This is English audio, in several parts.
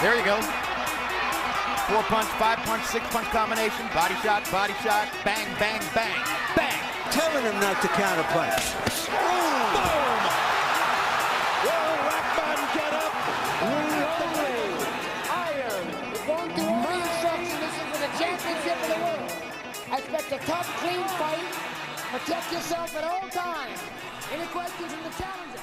There you go. 4-punch, 5-punch, 6-punch combination. Body shot, bang, bang, bang, bang. Telling him not to counterpunch. Boom! Will Rackman get up? Reloading. Iron. You're going through all the instructions. This is for the championship of the world. I expect a tough, clean fight. Protect yourself at all times. Any questions from the challenger?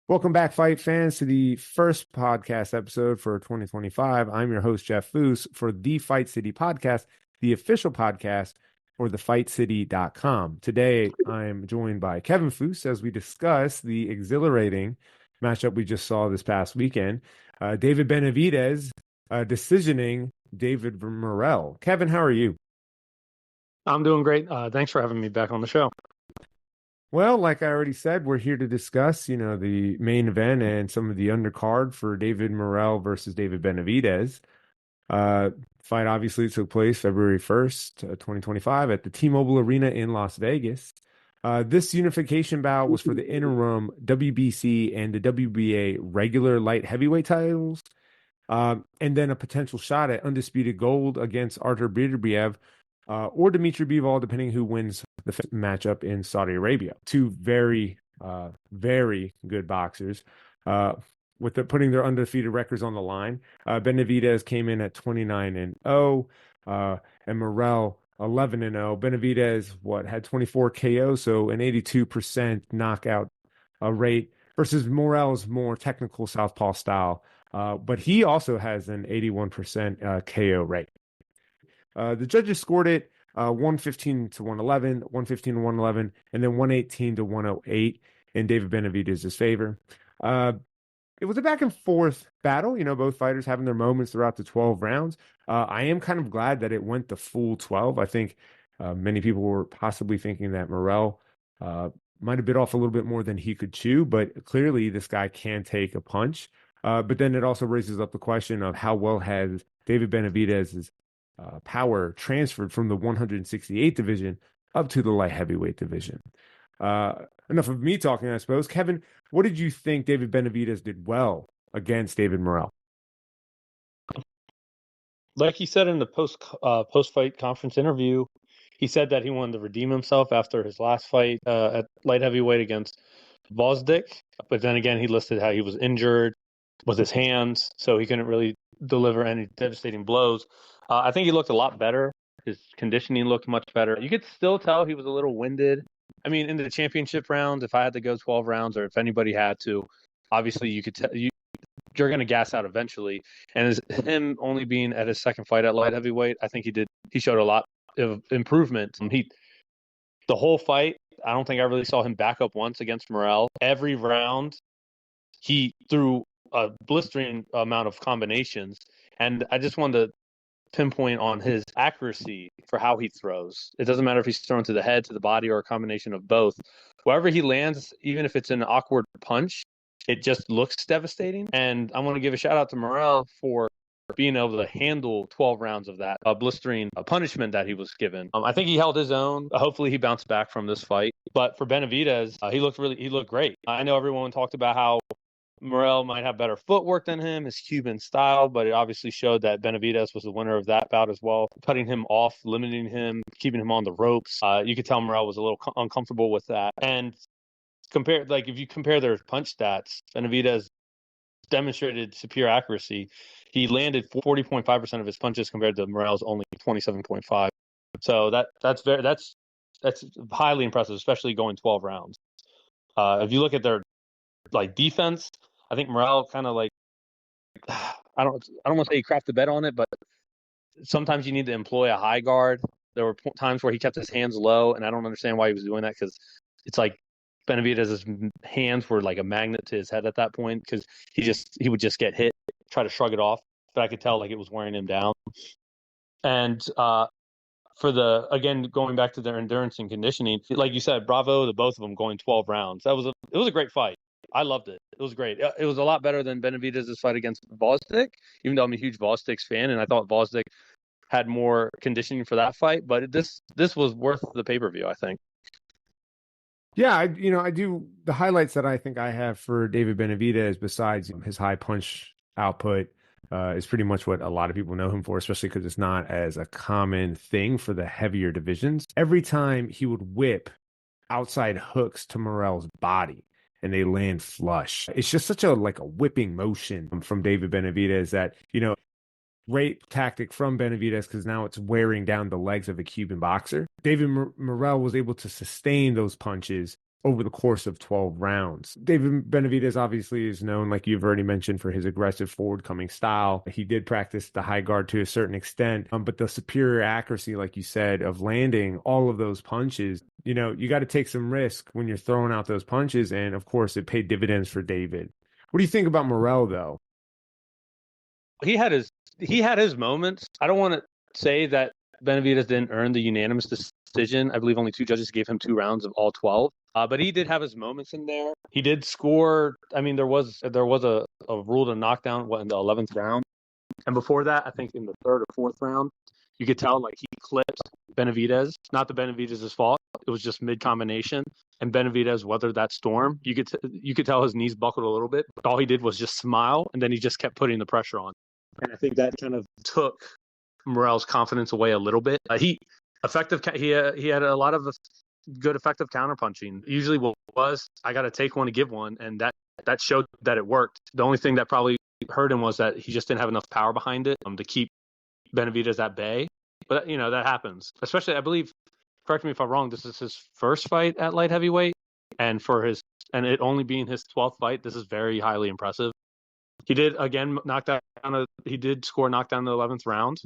Welcome back, fight fans, to the first podcast episode for 2025. I'm your host, Jeff Foose, for the Fight City podcast, the official podcast for thefightcity.com. Today, I'm joined by Kevin Foose as we discuss the exhilarating matchup we just saw this past weekend. David Benavidez decisioning David Morrell. Kevin, how are you? I'm doing great. Thanks for having me back on the show. Well, like I already said, we're here to discuss, the main event and some of the undercard for David Morrell versus David Benavidez. Fight obviously took place February 1st, 2025 at the T-Mobile Arena in Las Vegas. This unification bout was for the interim WBC and the WBA regular light heavyweight titles, and then a potential shot at undisputed gold against Artur Beterbiev or Dmitry Bivol, depending who wins the matchup in Saudi Arabia. Two very, very good boxers putting their undefeated records on the line. Benavidez came in at 29-0, and Morrell 11-0. Benavidez had 24 KO, so an 82% knockout rate versus Morrell's more technical southpaw style, but he also has an 81% KO rate. The judges scored it 115 to 111, 115 to 111, and then 118 to 108 in David Benavidez's favor. It was a back and forth battle, both fighters having their moments throughout the 12 rounds. I am kind of glad that it went the full 12. I think many people were possibly thinking that Morrell might have bit off a little bit more than he could chew, but clearly this guy can take a punch. But then it also raises up the question of how well has David Benavidez's power transferred from the 168 division up to the light heavyweight division. Enough of me talking, I suppose. Kevin, what did you think David Benavidez did well against David Morrell? Like he said in the post-fight conference interview, he said that he wanted to redeem himself after his last fight at light heavyweight against Vosdik. But then again, he listed how he was injured with his hands, so he couldn't really deliver any devastating blows. I think he looked a lot better. His conditioning looked much better. You could still tell he was a little winded. I mean, in the championship rounds, if I had to go 12 rounds or if anybody had to, obviously you could tell you're going to gas out eventually. And as him only being at his second fight at light heavyweight, I think he showed a lot of improvement. The whole fight, I don't think I really saw him back up once against Morrell. Every round, he threw a blistering amount of combinations. And I just wanted to pinpoint on his accuracy for how he throws. It doesn't matter if he's thrown to the head, to the body, or a combination of both. Wherever he lands, even if it's an awkward punch, it just looks devastating. And I want to give a shout out to Morrell for being able to handle 12 rounds of that blistering punishment that he was given. I think he held his own. Hopefully he bounced back from this fight. But for Benavidez, he looked great. I know everyone talked about how Morrell might have better footwork than him, his Cuban style, but it obviously showed that Benavidez was the winner of that bout as well, cutting him off, limiting him, keeping him on the ropes. You could tell Morrell was a little uncomfortable with that. And if you compare their punch stats, Benavidez demonstrated superior accuracy. He landed 40.5% of his punches compared to Morrell's only 27.5. So that's highly impressive, especially going 12 rounds. If you look at their defense, I think Morrell kind of I don't want to say he crapped the bed on it, but sometimes you need to employ a high guard. There were times where he kept his hands low, and I don't understand why he was doing that, because it's like Benavidez's hands were like a magnet to his head at that point, because he would just get hit, try to shrug it off, but I could tell it was wearing him down. And going back to their endurance and conditioning, like you said, bravo to both of them going 12 rounds. It was a great fight. I loved it. It was great. It was a lot better than Benavidez's fight against Vosdik, even though I'm a huge Vosdik's fan, and I thought Vosdik had more conditioning for that fight. But this was worth the pay-per-view, I think. Yeah, I do the highlights that I think I have for David Benavidez, besides his high punch output, is pretty much what a lot of people know him for, especially because it's not as a common thing for the heavier divisions. Every time he would whip outside hooks to Morrell's body and they land flush. It's just such a whipping motion from David Benavidez that, great tactic from Benavidez because now it's wearing down the legs of a Cuban boxer. David Morrell was able to sustain those punches over the course of 12 rounds. David Benavidez obviously is known, like you've already mentioned, for his aggressive forward-coming style. He did practice the high guard to a certain extent, but the superior accuracy, like you said, of landing all of those punches, you got to take some risk when you're throwing out those punches, and of course, it paid dividends for David. What do you think about Morrell, though? He had his moments. I don't want to say that Benavidez didn't earn the unanimous decision. I believe only 2 judges gave him 2 rounds of all 12. But he did have his moments in there. He did score. I mean, there was a rule to knockdown in the 11th round, and before that, I think in the 3rd or 4th round, you could tell he clipped Benavidez. Not that Benavidez's fault. It was just mid combination, and Benavidez weathered that storm. You could tell his knees buckled a little bit. But all he did was just smile, and then he just kept putting the pressure on. And I think that kind of took Morrell's confidence away a little bit. He had a lot of good effective counterpunching. Usually what was, I got to take one to give one, and that showed that it worked. The only thing that probably hurt him was that he just didn't have enough power behind it to keep Benavidez at bay. But, that happens. Especially, I believe, correct me if I'm wrong, this is his first fight at light heavyweight, and it only being his 12th fight, this is very highly impressive. He did again he did score knockdown in the 11th round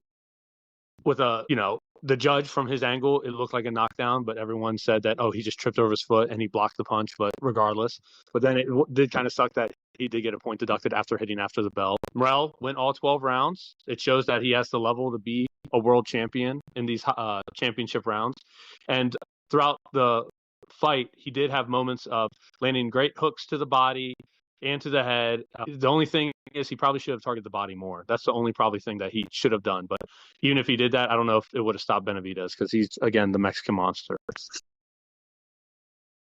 with the judge from his angle, it looked like a knockdown, but everyone said that, he just tripped over his foot and he blocked the punch, but regardless. But then it did kind of suck that he did get a point deducted after hitting after the bell. Morrell went all 12 rounds. It shows that he has the level to be a world champion in these championship rounds. And throughout the fight, he did have moments of landing great hooks to the body and to the head. The only thing is he probably should have targeted the body more. That's the only probably thing that he should have done. But even if he did that, I don't know if it would have stopped Benavidez because he's, again, the Mexican monster.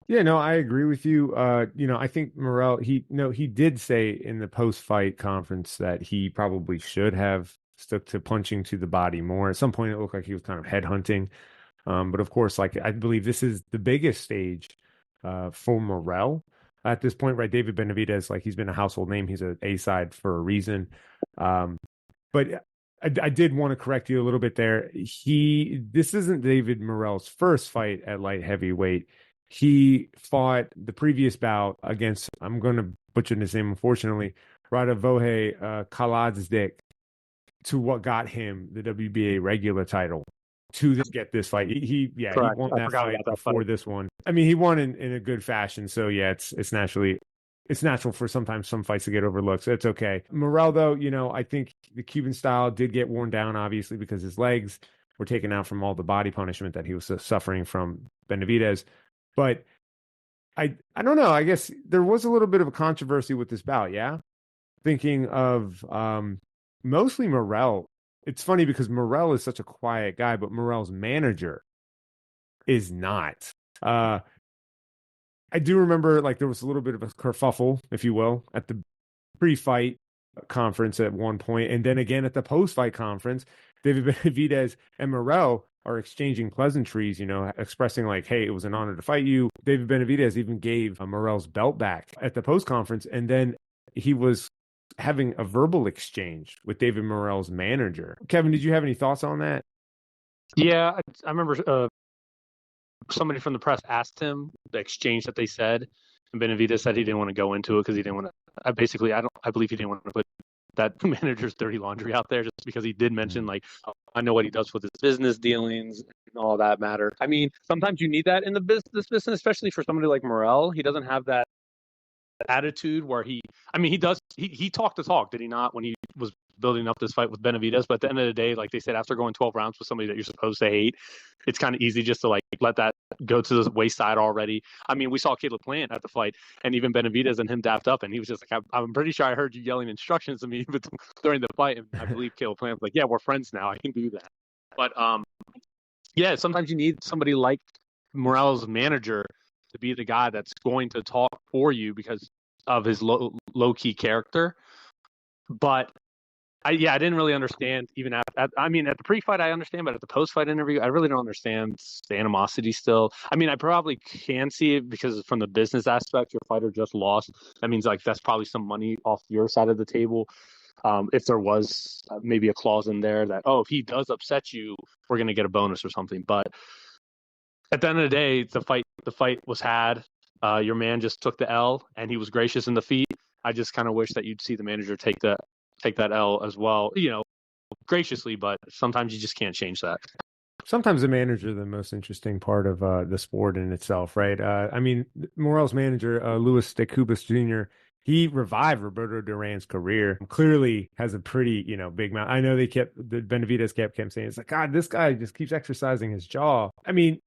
Yeah, no, I agree with you. I think Morrell, he did say in the post-fight conference that he probably should have stuck to punching to the body more. At some point, it looked like he was kind of headhunting. But of course, I believe this is the biggest stage for Morrell. At this point, right, David Benavidez, he's been a household name. He's an A-side for a reason. But I did want to correct you a little bit there. This isn't David Morrell's first fight at light heavyweight. He fought the previous bout against, I'm going to butcher his name, unfortunately, Radavoje Kaladzic, to what got him the WBA regular title. To get this fight. He won that fight before this one. I mean, he won in a good fashion. So yeah, it's natural for sometimes some fights to get overlooked. So it's okay. Morrell, though, I think the Cuban style did get worn down, obviously, because his legs were taken out from all the body punishment that he was suffering from Benavidez. But I don't know. I guess there was a little bit of a controversy with this bout. Yeah, thinking of mostly Morrell. It's funny because Morrell is such a quiet guy, but Morrell's manager is not. I do remember there was a little bit of a kerfuffle, if you will, at the pre-fight conference at one point, and then again at the post-fight conference, David Benavidez and Morrell are exchanging pleasantries, expressing hey, it was an honor to fight you. David Benavidez even gave Morrell's belt back at the post-conference, and then he was having a verbal exchange with David Morrell's manager. Kevin, did you have any thoughts on that? Yeah, I remember somebody from the press asked him the exchange that they said, and Benavidez said he didn't want to go into it because he didn't want to. I believe he didn't want to put that manager's dirty laundry out there, just because he did mention I know what he does with his business dealings and all that matter. I mean, sometimes you need that in this business, especially for somebody like Morrell. He doesn't have that attitude where he talked the talk, did he not, when he was building up this fight with Benavidez? But at the end of the day, like they said, after going 12 rounds with somebody that you're supposed to hate, it's kind of easy just to let that go to the wayside already. I mean, we saw Caleb Plant at the fight, and even Benavidez and him dapped up, and he was just I'm pretty sure I heard you yelling instructions to me during the fight, and I believe Caleb Plant was yeah, we're friends now, I can do that. But yeah, sometimes you need somebody like Morrell's manager to be the guy that's going to talk for you because of his low key character. But I didn't really understand even at the pre-fight I understand, but at the post-fight interview, I really don't understand the animosity still. I mean, I probably can see it because from the business aspect, your fighter just lost. That means like that's probably some money off your side of the table. If there was maybe a clause in there that, if he does upset you, we're going to get a bonus or something. But at the end of the day, the fight was had. Your man just took the L, and he was gracious in defeat. I just kind of wish that you'd see the manager take that L as well, graciously, but sometimes you just can't change that. Sometimes the manager is the most interesting part of the sport in itself, right? I mean, Morrell's manager, Louis de Cubas Jr., he revived Roberto Duran's career. Clearly has a pretty, big mouth. I know the Benavidez kept saying, it's like, God, this guy just keeps exercising his jaw. I mean,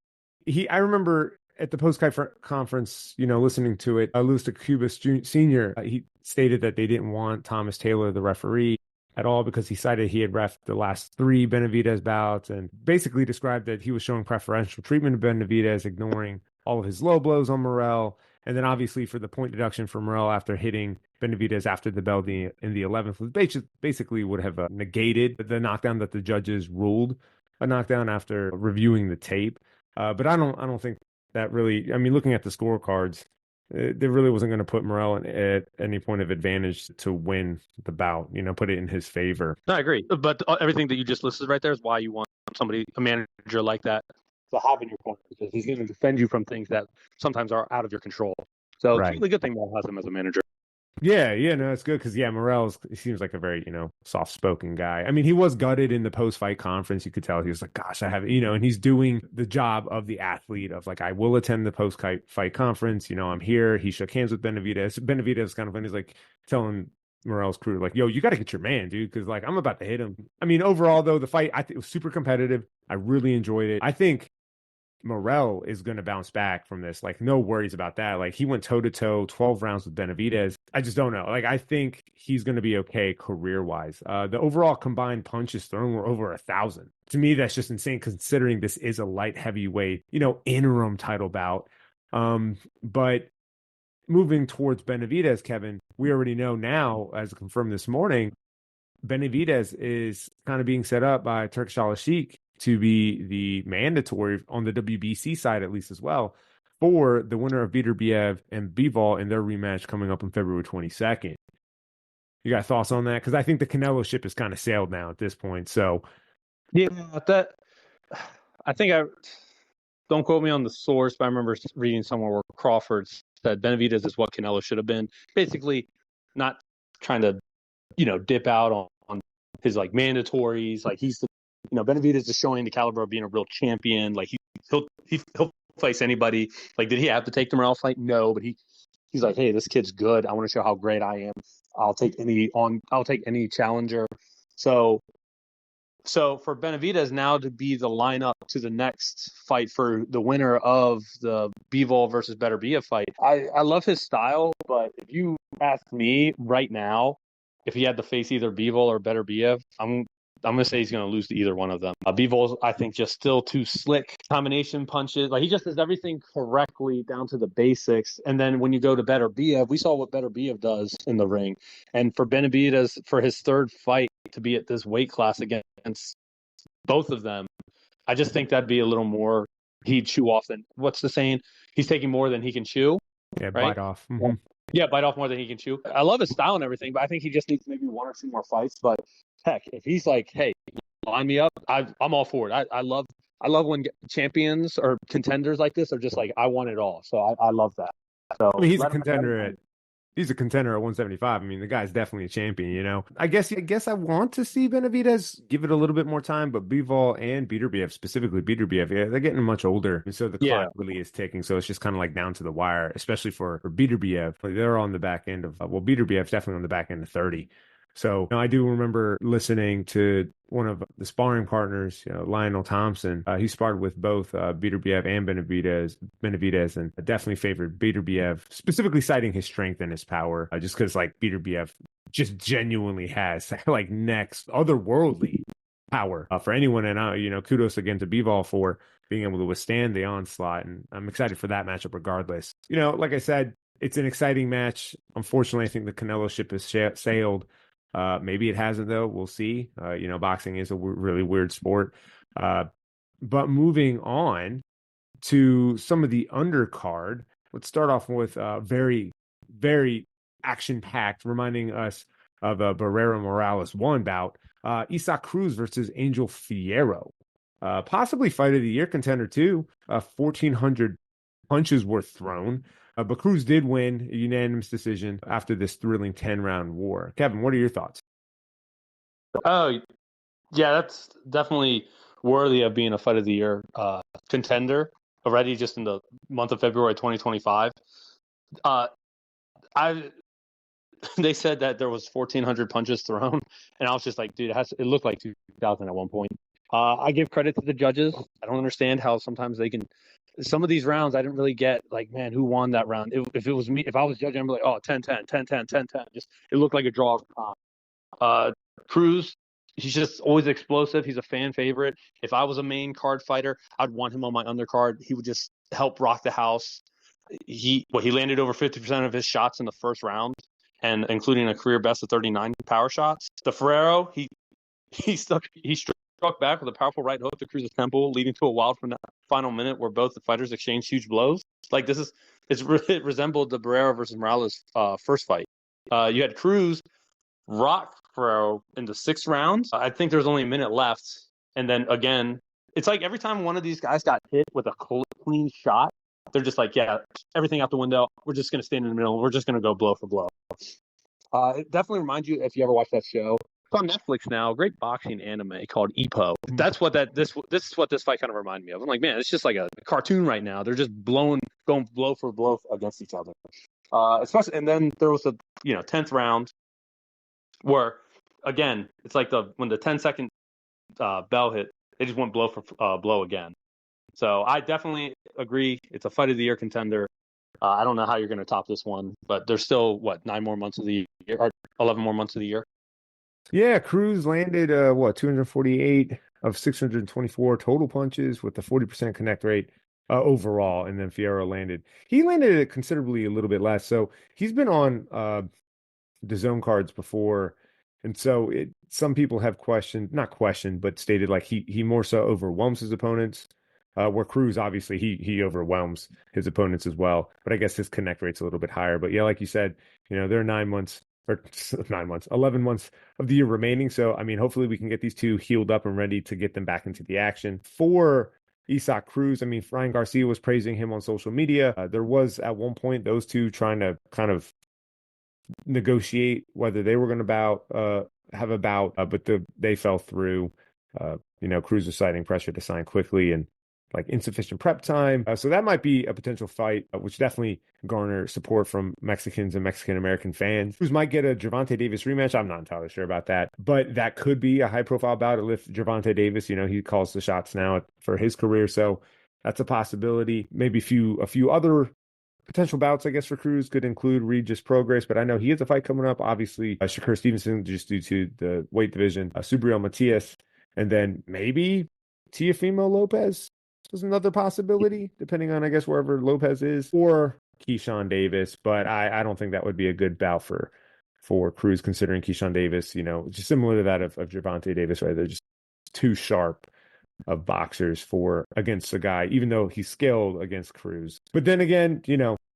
I remember at the post-fight conference, listening to it, Louis de Cubas Sr., he stated that they didn't want Thomas Taylor, the referee, at all because he cited he had reffed the last 3 Benavidez bouts and basically described that he was showing preferential treatment of Benavidez, ignoring all of his low blows on Morrell. And then obviously for the point deduction for Morrell after hitting Benavidez after the bell in the 11th, was basically would have negated the knockdown that the judges ruled a knockdown after reviewing the tape. But I don't think that really, I mean, looking at the scorecards, there really wasn't going to put Morrell at any point of advantage to win the bout, put it in his favor. No, I agree. But everything that you just listed right there is why you want a manager like that to have in your corner, because he's going to defend you from things that sometimes are out of your control. So It's a really good thing Morrell has him as a manager. Yeah, no, it's good because Morrell seems like a very soft-spoken guy. I mean, he was gutted in the post-fight conference. You could tell he was like, "Gosh, I have," and he's doing the job of the athlete of like, "I will attend the post-fight conference." I'm here. He shook hands with Benavidez. Benavidez kind of funny. He's like telling Morrell's crew like, "Yo, you got to get your man, dude, because like I'm about to hit him." I mean, overall though, the fight I think was super competitive. I really enjoyed it. I think Morrell is going to bounce back from this. Like, no worries about that. Like, he went toe-to-toe, 12 rounds with Benavidez. I just don't know. Like, I think he's going to be okay career-wise. The overall combined punches thrown were over 1,000. To me, that's just insane considering this is a light heavyweight, interim title bout. But moving towards Benavidez, Kevin, we already know now, as confirmed this morning, Benavidez is kind of being set up by Turkish Al-Sheikh to be the mandatory on the WBC side, at least as well, for the winner of Beterbiev and Bivol in their rematch coming up on February 22nd. You got thoughts on that? Because I think the Canelo ship is kind of sailed now at this point. So, yeah, don't quote me on the source, but I remember reading somewhere where Crawford said Benavidez is what Canelo should have been. Basically, not trying to, dip out on his like mandatories. Like he's Benavidez is showing the caliber of being a real champion. Like he'll face anybody. Like, did he have to take the Morrell fight? No, but he's like, hey, this kid's good. I want to show how great I am. I'll take any challenger. So for Benavidez now to be the lineup to the next fight for the winner of the Bivol versus Beterbiev fight, I love his style. But if you ask me right now, if he had to face either Bivol or Beterbiev, I'm going to say he's going to lose to either one of them. Bivol's, I think, just still too slick. Combination punches. Like, he just does everything correctly down to the basics. And then when you go to Beterbiev, we saw what Beterbiev does in the ring. And for Benavidez, for his third fight to be at this weight class against both of them, I just think that'd be a little more, he'd chew off than, what's the saying? He's taking more than he can chew. Yeah, right? bite off. Mm-hmm. Yeah, bite off more than he can chew. I love his style and everything, but I think he just needs maybe 1 or 2 more fights. But heck, if he's like, hey, line me up, I'm all for it. I love when champions or contenders like this are just like, I want it all. So I love that. So I mean, he's a contender at 175. I mean, the guy's definitely a champion, I guess I want to see Benavidez give it a little bit more time, but Bivol and Beterbiev, specifically Beterbiev, they're getting much older. And so the clock really is ticking. So it's just kind of like down to the wire, especially for Beterbiev. Like, they're on the back end of, Beterbiev's definitely on the back end of 30. So I do remember listening to one of the sparring partners, Lionel Thompson. He sparred with both Beterbiev and Benavidez, and definitely favored Beterbiev, specifically citing his strength and his power, just because like Beterbiev just genuinely has like next otherworldly power for anyone. And kudos again to Bivol for being able to withstand the onslaught. And I'm excited for that matchup regardless. Like I said, it's an exciting match. Unfortunately, I think the Canelo ship has sailed. Maybe it hasn't, though. We'll see. Boxing is a really weird sport. But moving on to some of the undercard, let's start off with very, very action-packed, reminding us of Barrera Morales one bout. Isaac Cruz versus Angel Fierro. Possibly fight of the year contender, too. 1,400 punches were thrown. But Cruz did win a unanimous decision after this thrilling 10-round war. Kevin, what are your thoughts? Oh, yeah, that's definitely worthy of being a fight of the year contender already just in the month of February 2025. They said that there was 1,400 punches thrown, and I was just like, dude, it looked like 2,000 at one point. I give credit to the judges. I don't understand how sometimes they can. Some of these rounds I didn't really get, like, man, who won that round? If it was me, if I was judging, I'd be like, oh, 10-10, 10-10, 10-10. Just, it looked like a draw. Cruz, he's just always explosive. He's a fan favorite. If I was a main card fighter, I'd want him on my undercard. He would just help rock the house. He landed over 50% of his shots in the first round, and including a career best of 39 power shots. The Ferrero, he struck back with a powerful right hook to Cruz's temple, leading to a wild final minute where both the fighters exchanged huge blows. Like, it resembled the Barrera versus Morales first fight. You had Cruz rock Ferrero in the 6th round. I think there's only a minute left, and then again, it's like every time one of these guys got hit with a clean shot, they're just like, yeah, everything out the window. We're just going to stand in the middle. We're just going to go blow for blow. It definitely reminds you, if you ever watch that show, it's on Netflix now, a great boxing anime called Ipo. That's what this is what this fight kind of reminded me of. I'm like, man, it's just like a cartoon right now. They're just going blow for blow against each other. Especially, and then there was a 10th round where, again, it's like when the 10-second bell hit, they just went blow for blow again. So I definitely agree. It's a fight of the year contender. I don't know how you're going to top this one, but there's still 9 more months of the year, or 11 more months of the year. Yeah, Cruz landed 248 of 624 total punches with a 40% connect rate overall, and then Fierro landed it considerably a little bit less. So he's been on the zone cards before, and so some people have but stated like he more so overwhelms his opponents. Where Cruz, obviously, he overwhelms his opponents as well. But I guess his connect rate's a little bit higher. But yeah, like you said, there are 11 months of the year remaining. So, I mean, hopefully we can get these two healed up and ready to get them back into the action. For Isaac Cruz, I mean, Ryan Garcia was praising him on social media. There was at one point those two trying to kind of negotiate whether they were going to have a bout, but they fell through. Cruz was citing pressure to sign quickly and like insufficient prep time. So that might be a potential fight, which definitely garner support from Mexicans and Mexican-American fans. Cruz might get a Gervonta Davis rematch. I'm not entirely sure about that, but that could be a high-profile bout if Gervonta Davis, he calls the shots now for his career. So that's a possibility. Maybe a few other potential bouts, I guess, for Cruz could include Regis Prograis, but I know he has a fight coming up. Obviously, Shakur Stevenson, just due to the weight division, Subriel Matias, and then maybe Teofimo Lopez is another possibility, depending on, I guess, wherever Lopez is, or Keyshawn Davis. But I don't think that would be a good bout for Cruz, considering Keyshawn Davis, just similar to that of Gervonta Davis, right? They're just too sharp of boxers against a guy, even though he's skilled against Cruz. But then again,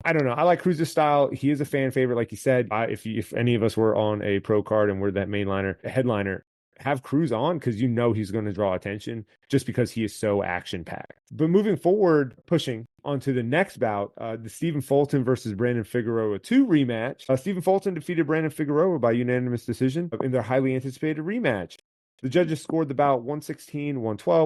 I don't know. I like Cruz's style. He is a fan favorite, like you said. If any of us were on a pro card and we're that headliner, have Cruz on, because he's going to draw attention just because he is so action-packed. But moving forward, pushing onto the next bout, the Stephen Fulton versus Brandon Figueroa 2 rematch. Stephen Fulton defeated Brandon Figueroa by unanimous decision in their highly anticipated rematch. The judges scored the bout 116-112,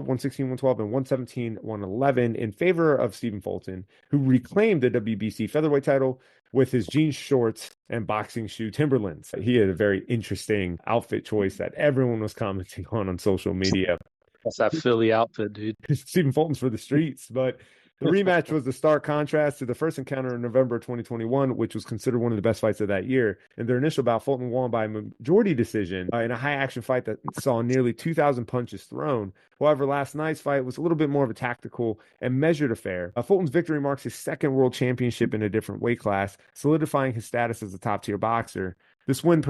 116-112, and 117-111 in favor of Stephen Fulton, who reclaimed the WBC featherweight title with his jeans shorts and boxing shoe Timberlands. He had a very interesting outfit choice that everyone was commenting on social media. That's that Philly outfit, dude. Stephen Fulton's for the streets, but The rematch was the stark contrast to the first encounter in November 2021, which was considered one of the best fights of that year. In their initial bout, Fulton won by a majority decision in a high-action fight that saw nearly 2,000 punches thrown. However, last night's fight was a little bit more of a tactical and measured affair. Fulton's victory marks his second world championship in a different weight class, solidifying his status as a top-tier boxer. This win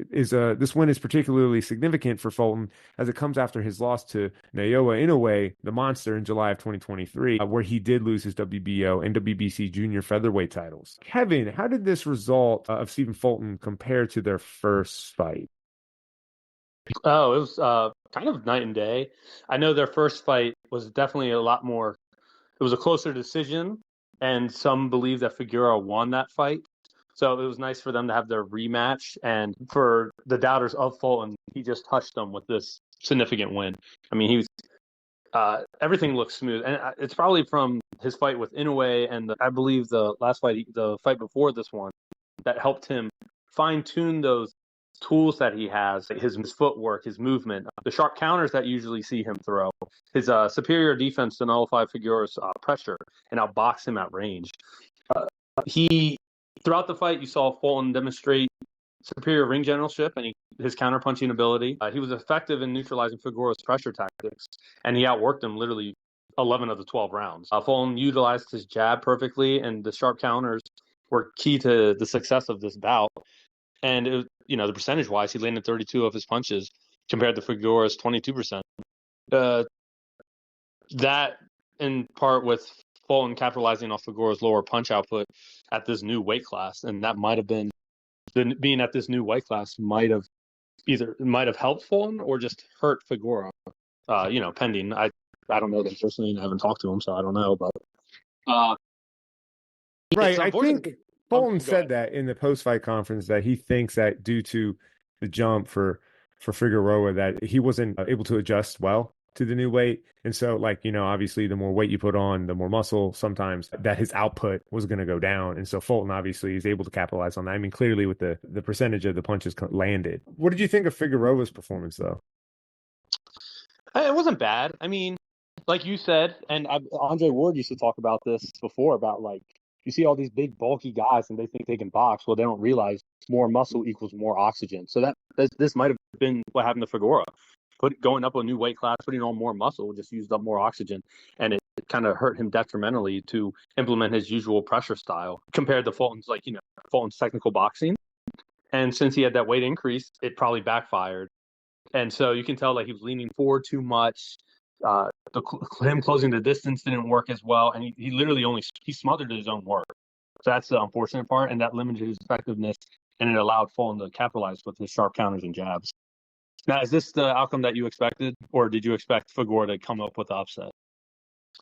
is particularly significant for Fulton as it comes after his loss to Naoya Inoue, the monster, in July of 2023, where he did lose his WBO and WBC junior featherweight titles. Kevin, how did this result of Stephen Fulton compare to their first fight? Oh, it was kind of night and day. I know their first fight was definitely a lot more. It was a closer decision, and some believe that Figueroa won that fight. So it was nice for them to have their rematch. And for the doubters of Fulton, he just touched them with this significant win. I mean, he was everything looks smooth, and it's probably from his fight with Inoue and I believe the last fight, the fight before this one, that helped him fine tune those tools that he has, his footwork, his movement, the sharp counters that you usually see him throw, his superior defense to nullify Figueroa's pressure and outbox him at range. Throughout the fight, you saw Fulton demonstrate superior ring generalship and his counterpunching ability. He was effective in neutralizing Figueroa's pressure tactics, and he outworked him literally 11 of the 12 rounds. Fulton utilized his jab perfectly, and the sharp counters were key to the success of this bout. And, the percentage-wise, he landed 32 of his punches compared to Figueroa's 22%. That, in part, with Fulton capitalizing off Figueroa's lower punch output at this new weight class, and that might have been being at this new weight class might have helped Fulton or just hurt Figueroa. Pending. I don't know them personally, and I haven't talked to him, so I don't know. But right, I think Fulton said that in the post-fight conference that he thinks that due to the jump for Figueroa that he wasn't able to adjust well to the new weight. And so, obviously the more weight you put on, the more muscle, sometimes that his output was going to go down. And so Fulton obviously is able to capitalize on that. I mean, clearly with the percentage of the punches landed. What did you think of Figueroa's performance, though? It wasn't bad. I mean, like you said, and Andre Ward used to talk about this before, about you see all these big bulky guys and they think they can box. Well, they don't realize more muscle equals more oxygen. So this might have been what happened to Figueroa. Going up a new weight class, putting on more muscle, just used up more oxygen, and it kind of hurt him detrimentally to implement his usual pressure style compared to Fulton's technical boxing. And since he had that weight increase, it probably backfired. And so you can tell he was leaning forward too much. Him closing the distance didn't work as well, and he literally he smothered his own work. So that's the unfortunate part, and that limited his effectiveness, and it allowed Fulton to capitalize with his sharp counters and jabs. Now, is this the outcome that you expected, or did you expect Figueroa to come up with the upset?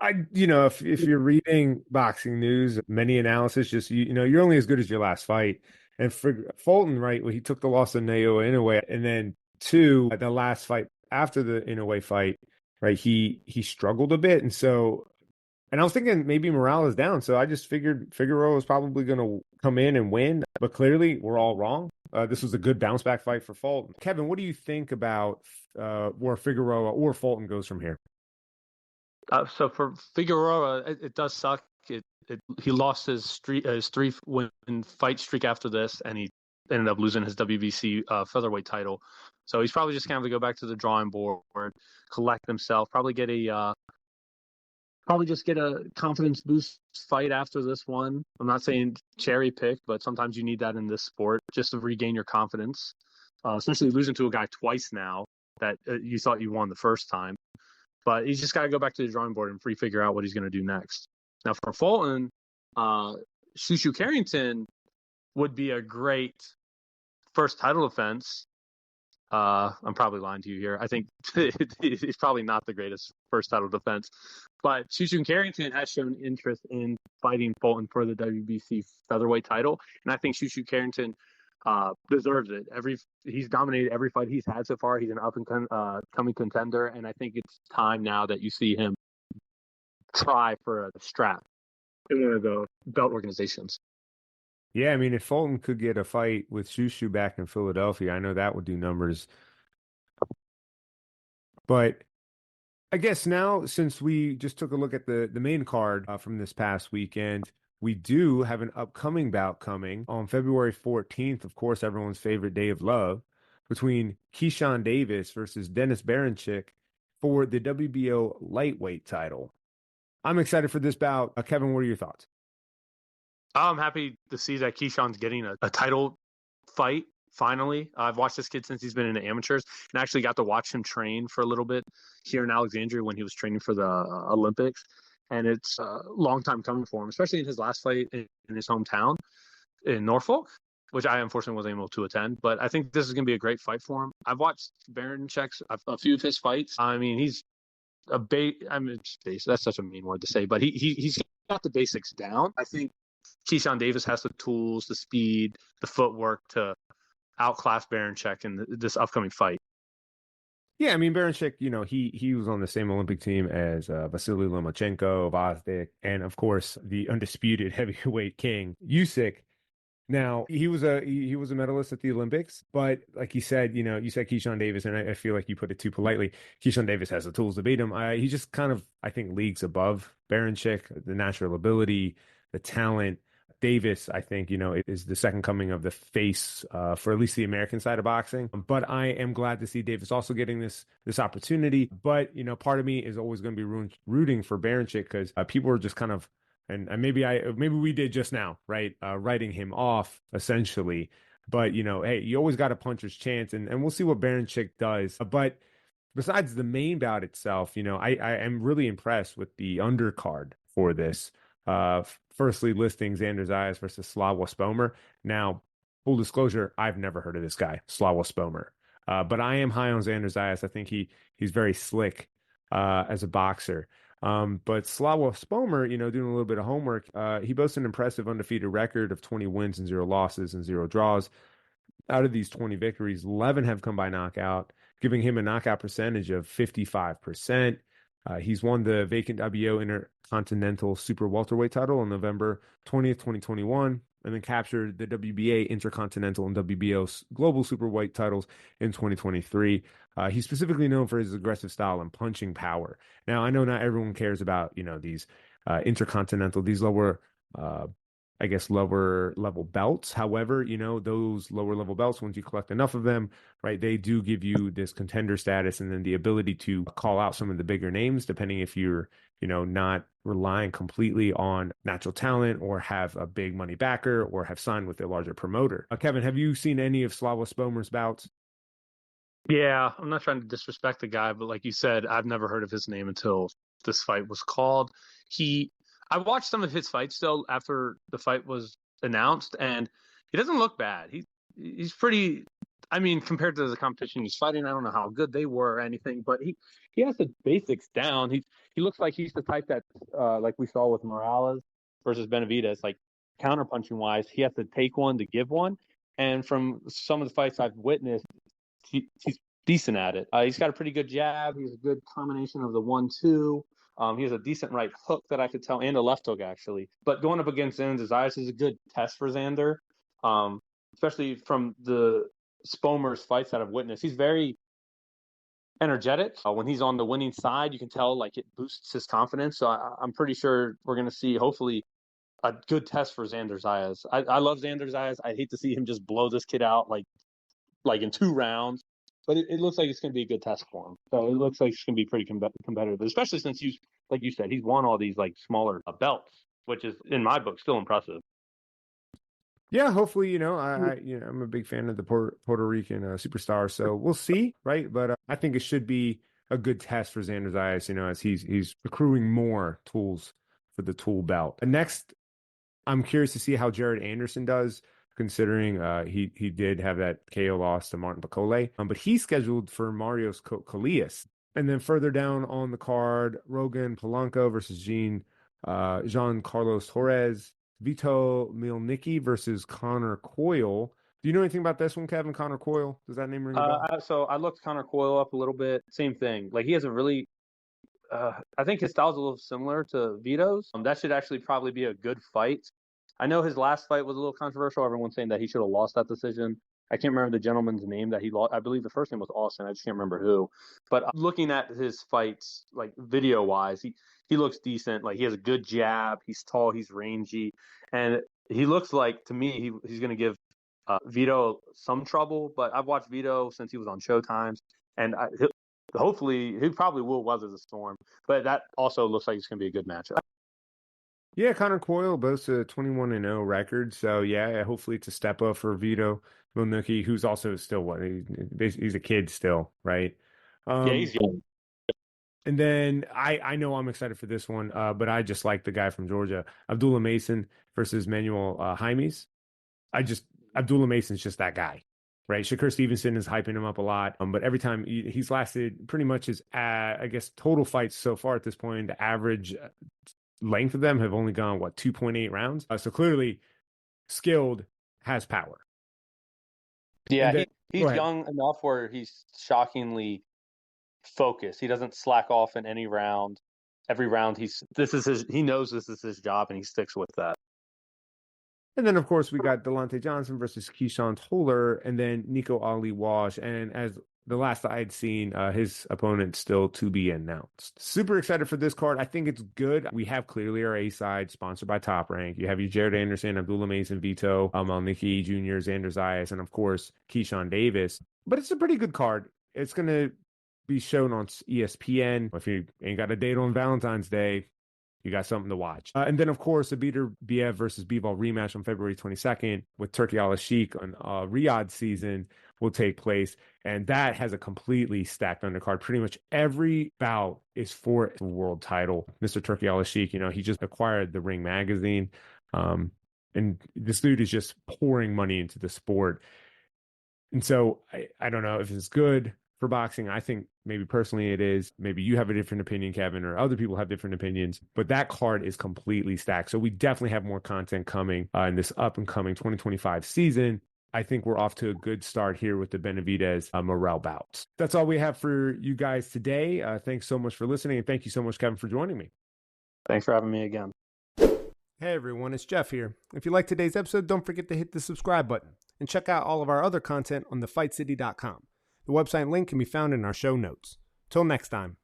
If you're reading boxing news, many analysis, just you're only as good as your last fight. And for Fulton, right, he took the loss of Naoya Inoue, and then the last fight after the Inoue fight, right, he struggled a bit, and I was thinking maybe morale is down, so I just figured Figueroa was probably going to come in and win, but clearly we're all wrong. This was a good bounce back fight for Fulton. Kevin, what do you think about where Figueroa or Fulton goes from here? So for Figueroa, it does suck. He lost his 3-win fight streak after this, and he ended up losing his WBC featherweight title. So he's probably just going to have to go back to the drawing board, collect himself, probably just get a confidence boost fight after this one. I'm not saying cherry pick, but sometimes you need that in this sport just to regain your confidence, especially losing to a guy twice now that you thought you won the first time. But he's just got to go back to the drawing board and figure out what he's going to do next. Now for Fulton, Shushu Carrington would be a great first title defense. I'm probably lying to you here. I think it's probably not the greatest first title defense, but Shushu Carrington has shown interest in fighting Fulton for the WBC featherweight title, and I think Shushu Carrington deserves it. He's dominated every fight he's had so far. He's an up and coming contender, and I think it's time now that you see him try for a strap in one of the belt organizations. Yeah, I mean, if Fulton could get a fight with Shushu back in Philadelphia, I know that would do numbers. But I guess now, since we just took a look at the main card from this past weekend, we do have an upcoming bout coming on February 14th. Of course, everyone's favorite day of love, between Keyshawn Davis versus Dennis Berinchyk for the WBO Lightweight title. I'm excited for this bout. Kevin, what are your thoughts? I'm happy to see that Keyshawn's getting a title fight. Finally, I've watched this kid since he's been in the amateurs, and actually got to watch him train for a little bit here in Alexandria when he was training for the Olympics. And it's a long time coming for him, especially in his last fight in his hometown in Norfolk, which I unfortunately wasn't able to attend. But I think this is going to be a great fight for him. I've watched Berinchyk a few of his fights. I mean, he's base. That's such a mean word to say, but he's got the basics down. I think Keyshawn Davis has the tools, the speed, the footwork to outclass Berinchyk in this upcoming fight. Yeah, I mean, Berinchyk, he was on the same Olympic team as Vasily Lomachenko, Vazdik, and of course the undisputed heavyweight king Usyk. Now, he was a medalist at the Olympics, but like you said, you said Keyshawn Davis, and I feel like you put it too politely. Keyshawn Davis has the tools to beat him. He's just kind of, I think, leagues above Berinchyk, the natural ability, the talent. Davis, I think, is the second coming of the face for at least the American side of boxing. But I am glad to see Davis also getting this opportunity. But, part of me is always going to be rooting for Berinchyk because people are just kind of, and maybe we did just now, right? Writing him off essentially. But, hey, you always got a puncher's chance, and we'll see what Berinchyk does. But besides the main bout itself, I am really impressed with the undercard for this. Firstly, listing Xander Zayas versus Slava Spomer. Now, full disclosure, I've never heard of this guy, Slava Spomer. But I am high on Xander Zayas. I think he's very slick as a boxer. But Slava Spomer, doing a little bit of homework, he boasts an impressive undefeated record of 20 wins and 0 losses and 0 draws. Out of these 20 victories, 11 have come by knockout, giving him a knockout percentage of 55%. He's won the vacant WBO Intercontinental Super Welterweight title on November 20th, 2021, and then captured the WBA Intercontinental and WBO Global Superweight titles in 2023. He's specifically known for his aggressive style and punching power. Now, I know not everyone cares about, these intercontinental, these lower level belts. However, those lower level belts, once you collect enough of them, right, they do give you this contender status and then the ability to call out some of the bigger names, depending if you're, not relying completely on natural talent or have a big money backer or have signed with a larger promoter. Kevin, have you seen any of Slava Spomer's bouts? Yeah, I'm not trying to disrespect the guy, but like you said, I've never heard of his name until this fight was called. I watched some of his fights still after the fight was announced, and he doesn't look bad. He's pretty. I mean, compared to the competition he's fighting, I don't know how good they were or anything, but he has the basics down. He looks like he's the type that, like we saw with Morales versus Benavidez, like counterpunching wise, he has to take one to give one. And from some of the fights I've witnessed, he's decent at it. He's got a pretty good jab. He's a good combination of the 1-2. He has a decent right hook that I could tell, and a left hook, actually. But going up against Xander Zayas is a good test for Xander, especially from the Spomer's fights that I've witnessed. He's very energetic. When he's on the winning side, you can tell, like, it boosts his confidence. So I'm pretty sure we're going to see, hopefully, a good test for Xander Zayas. I love Xander Zayas. I hate to see him just blow this kid out, like in 2 rounds. But it looks like it's going to be a good test for him. So it looks like it's going to be pretty competitive, especially since like you said, he's won all these like smaller belts, which is in my book still impressive. Yeah, hopefully, I'm a big fan of the Puerto Rican superstar, so we'll see, right? But I think it should be a good test for Xander Zayas, as he's accruing more tools for the tool belt. And next, I'm curious to see how Jared Anderson does, considering he did have that KO loss to Martin Bacole. But he's scheduled for Marios Kalias. And then further down on the card, Rogan Polanco versus Jean Carlos Torres, Vito Mielnicki versus Connor Coyle. Do you know anything about this one, Kevin? Connor Coyle? Does that name ring a bell? So I looked Connor Coyle up a little bit. Same thing. Like, he has a really I think his style's a little similar to Vito's. That should actually probably be a good fight. I know his last fight was a little controversial. Everyone's saying that he should have lost that decision. I can't remember the gentleman's name that he lost. I believe the first name was Austin. I just can't remember who. But looking at his fights, like video-wise, he looks decent. Like, he has a good jab. He's tall. He's rangy. And he looks like, to me, he's going to give Vito some trouble. But I've watched Vito since he was on Showtimes. And hopefully, he probably will weather the storm. But that also looks like it's going to be a good matchup. Yeah, Connor Coyle boasts a 21-0 record. So, yeah, hopefully it's a step up for Vito Milnicki, who's also still he's a kid still, right? Yeah, he's young. And then I know I'm excited for this one, but I just like the guy from Georgia, Abdullah Mason versus Manuel Jaimes. Abdullah Mason's just that guy, right? Shakur Stevenson is hyping him up a lot, but every time he's lasted pretty much his, I guess, total fights so far at this point, the average length of them have only gone, 2.8 rounds? So clearly skilled, has power. Yeah, he's young enough where he's shockingly focused. He doesn't slack off in any round. Every round he knows this is his job, and he sticks with that. And then, of course, we got Delonte Johnson versus Keyshawn Toller, and then Nico Ali Walsh. And as the last I had seen, his opponent still to be announced. Super excited for this card. I think it's good. We have clearly our A side, sponsored by Top Rank. You have your Jared Anderson, Abdullah Mason, Vito, Malnicki Jr., Xander Zayas, and of course, Keyshawn Davis. But it's a pretty good card. It's going to be shown on ESPN. If you ain't got a date on Valentine's Day, you got something to watch. And then, of course, a Beater Biev versus Bivol rematch on February 22nd with Turki Al-Sheikh on Riyadh season will take place. And that has a completely stacked undercard. Pretty much every bout is for a world title. Mr. Turki Al-Sheikh, he just acquired the Ring magazine. And this dude is just pouring money into the sport. And so I don't know if it's good for boxing. I think maybe personally it is. Maybe you have a different opinion, Kevin, or other people have different opinions, but that card is completely stacked. So we definitely have more content coming in this up and coming 2025 season. I think we're off to a good start here with the Benavidez Morrell bouts. That's all we have for you guys today. Thanks so much for listening, and thank you so much, Kevin, for joining me. Thanks for having me again. Hey everyone, it's Jeff here. If you like today's episode, don't forget to hit the subscribe button and check out all of our other content on thefightcity.com. The website link can be found in our show notes. Till next time.